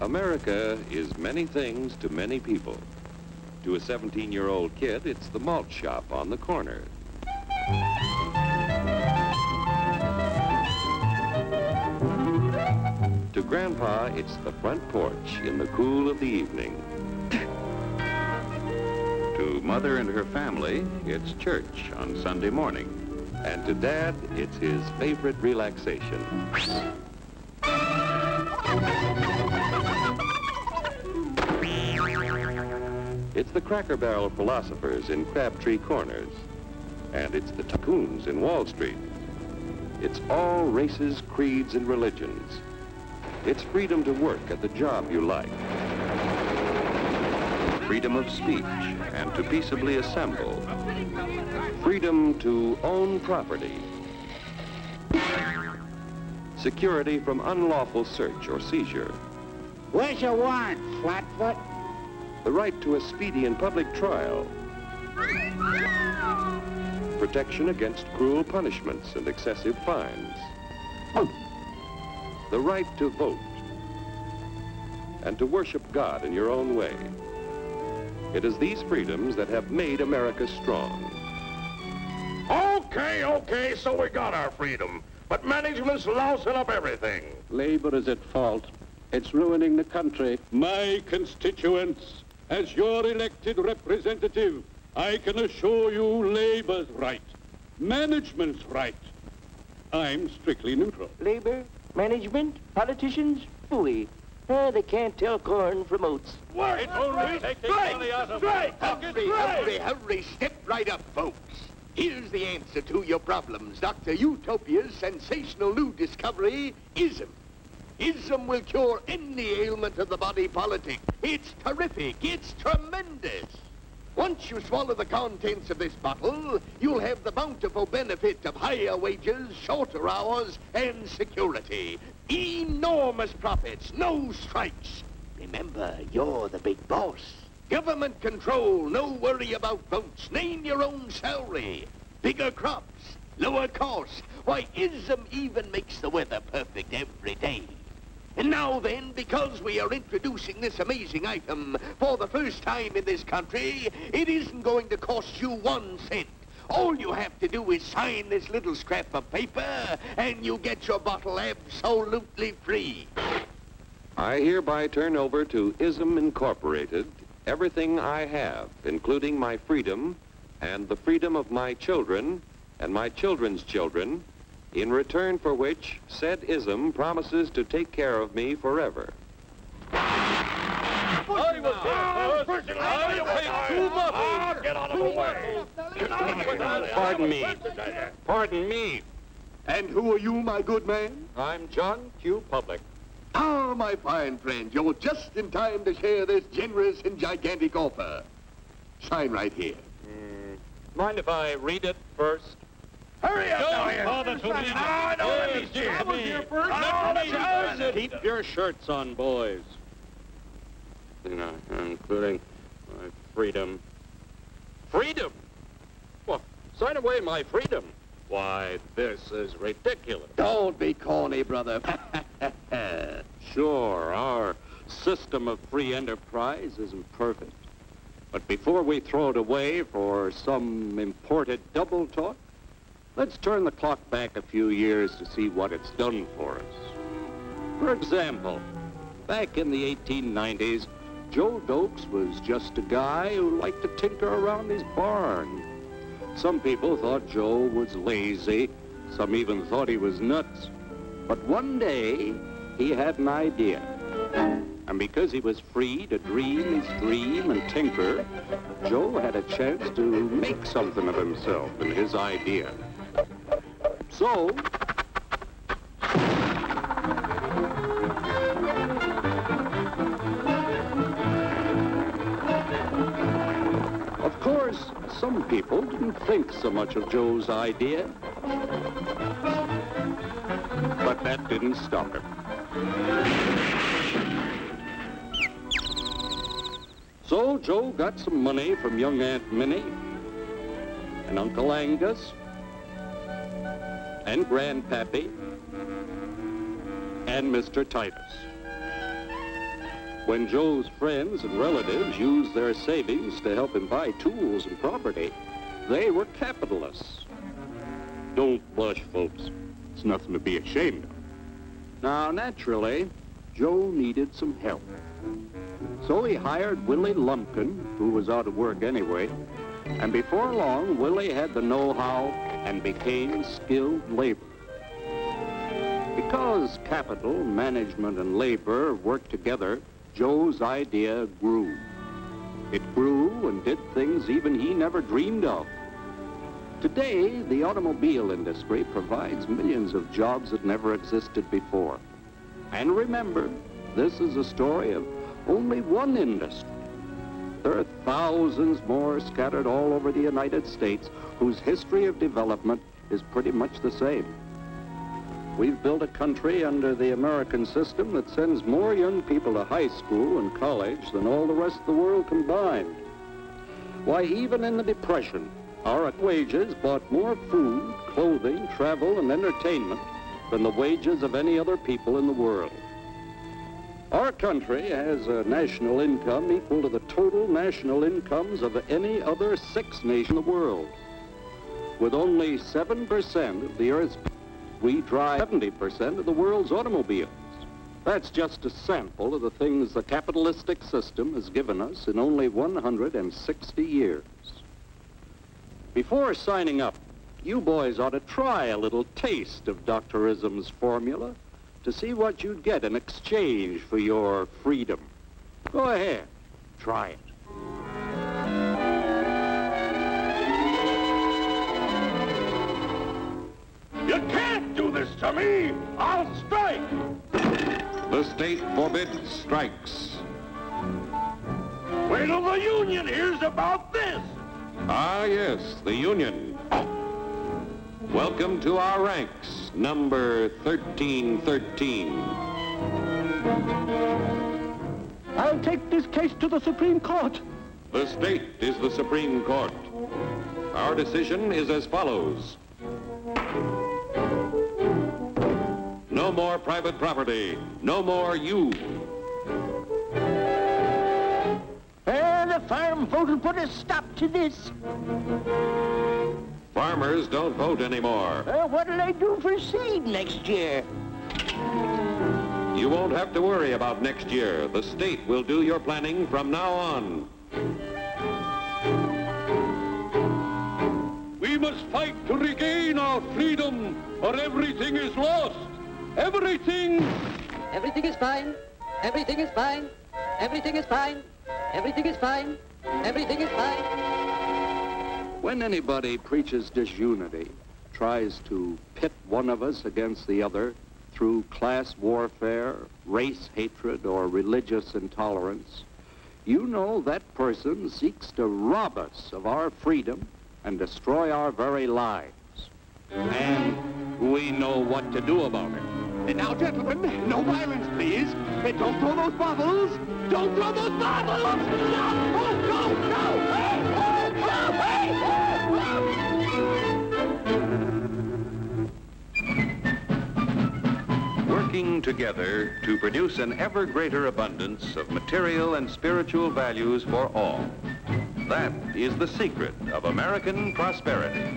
America is many things to many people. To a 17-year-old kid, it's the malt shop on the corner. To Grandpa, it's the front porch in the cool of the evening. To Mother and her family, it's church on Sunday morning. And to Dad, it's his favorite relaxation. It's the Cracker Barrel philosophers in Crabtree Corners. And it's the tycoons in Wall Street. It's all races, creeds, and religions. It's freedom to work at the job you like. Freedom of speech and to peaceably assemble. Freedom to own property. Security from unlawful search or seizure. What's your warrant, Flatfoot? The right to a speedy and public trial. Protection against cruel punishments and excessive fines. The right to vote. And to worship God in your own way. It is these freedoms that have made America strong. Okay, so we got our freedom. But management's lousing up everything. Labor is at fault. It's ruining the country. My constituents, as your elected representative, I can assure you Labor's right, management's right. I'm strictly neutral. Labor, management, politicians, phooey. They can't tell corn from oats. It's only taking money out of Hurry, step right up, folks. Here's the answer to your problems. Dr. Utopia's sensational new discovery, ism. Ism will cure any ailment of the body politic. It's terrific. It's tremendous. Once you swallow the contents of this bottle, you'll have the bountiful benefit of higher wages, shorter hours, and security. Enormous profits, no strikes. Remember, you're the big boss. Government control, no worry about votes. Name your own salary. Bigger crops, lower costs. Why, ism even makes the weather perfect every day. And now then, because we are introducing this amazing item for the first time in this country, it isn't going to cost you 1 cent. All you have to do is sign this little scrap of paper, and you get your bottle absolutely free. I hereby turn over to ISM Incorporated everything I have, including my freedom and the freedom of my children and my children's children, in return for which said ISM promises to take care of me forever. I was here first. I paid 2 bottles. Get out of the way. Pardon me. And who are you, my good man? I'm John Q. Public. Ah, my fine friend, you're just in time to share this generous and gigantic offer. Sign right here. Mind if I read it first? Hurry up, Don't bother to read it. I know what he's here. I was here first. Let me Keep your shirts on, boys. Including my freedom. Freedom? Well, sign away my freedom. Why, this is ridiculous. Don't be corny, brother. Sure, our system of free enterprise isn't perfect. But before we throw it away for some imported double talk, let's turn the clock back a few years to see what it's done for us. For example, back in the 1890s, Joe Dokes was just a guy who liked to tinker around his barn. Some people thought Joe was lazy. Some even thought he was nuts. But one day, he had an idea. And because he was free to dream his dream and tinker, Joe had a chance to make something of himself and his idea. So, of course, some people didn't think so much of Joe's idea. But that didn't stop him. So Joe got some money from young Aunt Minnie and Uncle Angus and Grandpappy and Mr. Titus. When Joe's friends and relatives used their savings to help him buy tools and property, they were capitalists. Don't blush, folks. It's nothing to be ashamed of. Now, naturally, Joe needed some help. So he hired Willie Lumpkin, who was out of work anyway, and before long, Willie had the know-how and became skilled labor. Because capital, management, and labor worked together, Joe's idea grew. It grew and did things even he never dreamed of. Today, the automobile industry provides millions of jobs that never existed before. And remember, this is a story of only one industry. There are thousands more scattered all over the United States whose history of development is pretty much the same. We've built a country under the American system that sends more young people to high school and college than all the rest of the world combined. Why, even in the Depression, our wages bought more food, clothing, travel, and entertainment than the wages of any other people in the world. Our country has a national income equal to the total national incomes of any other 6 nations in the world. With only 7% of the Earth's people, we drive 70% of the world's automobiles. That's just a sample of the things the capitalistic system has given us in only 160 years. Before signing up, you boys ought to try a little taste of Dr. Ism's formula to see what you'd get in exchange for your freedom. Go ahead, try it. You can't do this to me! I'll strike! The state forbids strikes. Wait till the union hears about this! Ah, yes, the union. Welcome to our ranks, number 1313. I'll take this case to the Supreme Court. The state is the Supreme Court. Our decision is as follows. No more private property. No more you. The farm vote will put a stop to this. Farmers don't vote anymore. What'll I do for seed next year? You won't have to worry about next year. The state will do your planning from now on. We must fight to regain our freedom, or everything is lost. Everything! Everything is fine. Everything is fine. Everything is fine. Everything is fine. Everything is fine. When anybody preaches disunity, tries to pit one of us against the other through class warfare, race hatred, or religious intolerance, you know that person seeks to rob us of our freedom and destroy our very lives. And we know what to do about it. Now, gentlemen, no violence, please. Don't throw those bottles. Don't throw those bottles! No! No! No! Hey! Working together to produce an ever greater abundance of material and spiritual values for all. That is the secret of American prosperity.